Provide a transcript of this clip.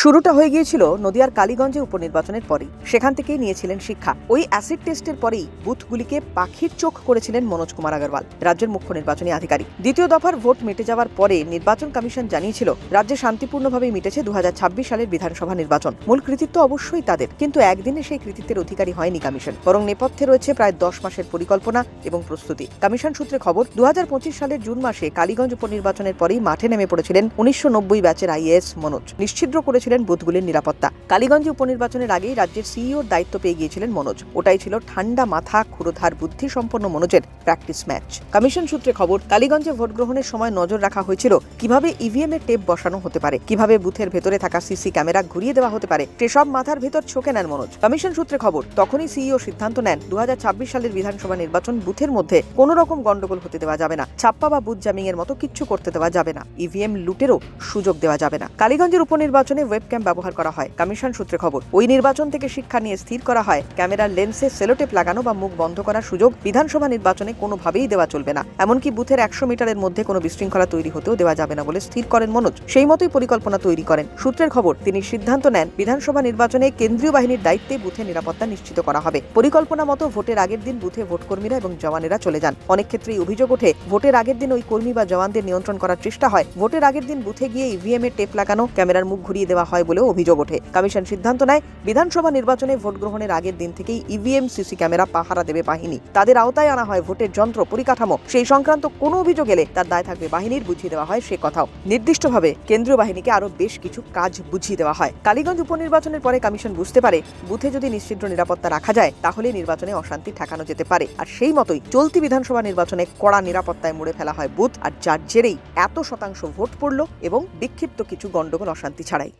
শুরুটা হয়ে গিয়েছিল নদিয়ার কালীগঞ্জে উপনির্বাচনের পরেই। সেখান থেকেই নিয়েছিলেন শিক্ষা। ওই অ্যাসিড টেস্টের পরেই বুথগুলিকে পাখির চোখ করেছিলেন মনোজ কুমার আগরওয়াল, রাজ্যের মুখ্য নির্বাচনী আধিকারিক। দ্বিতীয় দফার ভোট মিটে যাওয়ার পরে নির্বাচন কমিশন জানিয়েছিল রাজ্যে শান্তিপূর্ণভাবেই মিটেছে 2026 সালের বিধানসভা নির্বাচন। মূল কৃতিত্ব অবশ্যই তাদের, কিন্তু একদিনে সেই কৃতিত্বের অধিকারী হয়নি কমিশন, বরং নেপথ্যে রয়েছে প্রায় 10 মাসের পরিকল্পনা এবং প্রস্তুতি। কমিশন সূত্রে খবর, 2025 সালের জুন মাসে কালীগঞ্জ উপনির্বাচনের পরেই মাঠে নেমে পড়েছিলেন 1990 ব্যাচের আইএএস মনোজ। নিশ্চিদ্র করেছিলেন বুথগুলির নিরাপত্তা। কালীগঞ্জে উপনির্বাচনের আগেই রাজ্যের সিইওর দায়িত্ব পেয়ে গিয়েছিলেন মনোজ। ওটাই ছিল ঠান্ডা মাথা, ক্ষুরধার বুদ্ধি সম্পন্ন মনোজের প্র্যাকটিস ম্যাচ। কমিশন সূত্রে খবর, কালীগঞ্জে ভোট গ্রহণের সময় নজর রাখা হয়েছিল কিভাবে ইভিএম এর টেপ বসানো হতে পারে, কিভাবে বুথের ভেতরে থাকা সিসি ক্যামেরা ঘুরিয়ে দেওয়া হতে পারে, সেসব মাথার ভেতর ছোকে নেন মনোজ। কমিশন সূত্রে খবর, তখনই সিইও সিদ্ধান্ত নেন 2026 সালের বিধানসভা নির্বাচন বুথের মধ্যে কোনো রকম গন্ডগোল হতে দেওয়া যাবে না, ছাপ্পা বা বুথ জামিং এর মতো কিচ্ছু করতে দেওয়া যাবে না, ইভিএম লুটেরও সুযোগ দেওয়া যাবে না। কালীগঞ্জের উপনির্বাচনে ওয়েবক্যাম ব্যবহার করা হয়। কমিশন সূত্রে খবর, ওই নির্বাচন থেকে শিক্ষা নিয়ে স্থির করা হয় ক্যামেরার লেন্সে সেলোটেপ লাগানো বা মুখ বন্ধ করার সুযোগ বিধানসভা নির্বাচনে কোনোভাবেই দেওয়া চলবে না। এমনকি বুথের 100 মিটারের মধ্যে কোনো বিশৃঙ্খলা তৈরি হতেও দেওয়া যাবে না বলে স্থির করেন মনোজ। সেই মতোই পরিকল্পনা তৈরি করেন। সূত্রের খবর, তিনি সিদ্ধান্ত নেন বিধানসভা নির্বাচনে কেন্দ্রীয় বাহিনীর দায়িত্বে বুথে নিরাপত্তা নিশ্চিত করা হবে। পরিকল্পনা মতো ভোটের আগের দিন বুথে ভোটকর্মীরা এবং জওয়ানেরা চলে যান। অনেক ক্ষেত্রেই অভিযোগ ওঠে, ভোটের আগের দিন ওই কর্মী বা জওয়ানদের নিয়ন্ত্রণ করার চেষ্টা হয়। ভোটের আগের দিন বুথে গিয়ে ইভিএম এর টেপ লাগানো, ক্যামেরার মুখ ঘুরিয়ে দেওয়া হয় বলেও অভিযোগ ওঠে। কমিশন সিদ্ধান্ত নেয় বিধানসভা নির্বাচনে ভোট গ্রহণের আগের দিন থেকেই ইভিএম, সিসি ক্যামেরা পাহারা দেবে বাহিনী। তাদের আওতায় আনা হয় ভোটের যন্ত্র, পরিকাঠামো। সেই সংক্রান্ত কোনো অভিযোগ এলে তার দায় থাকবে বাহিনীর, বুঝিয়ে দেওয়া হয় সে কথাও। নির্দিষ্টভাবে কেন্দ্রীয় বাহিনীকে আরো বেশ কিছু কাজ বুঝিয়ে দেওয়া হয়। কালীগঞ্জ উপনির্বাচনের পরে কমিশন বুঝতে পারে বুথে যদি নিশ্চিদ্র নিরাপত্তা রাখা যায় তাহলে নির্বাচনে অশান্তি ঠেকানো যেতে পারে। আর সেই মতোই চলতি বিধানসভা নির্বাচনে কড়া নিরাপত্তায় মুড়ে ফেলা হয় বুথ, আর যার জেরেই এত শতাংশ ভোট পড়ল এবং বিক্ষিপ্ত কিছু গন্ডগোল অশান্তি ছাড়াই।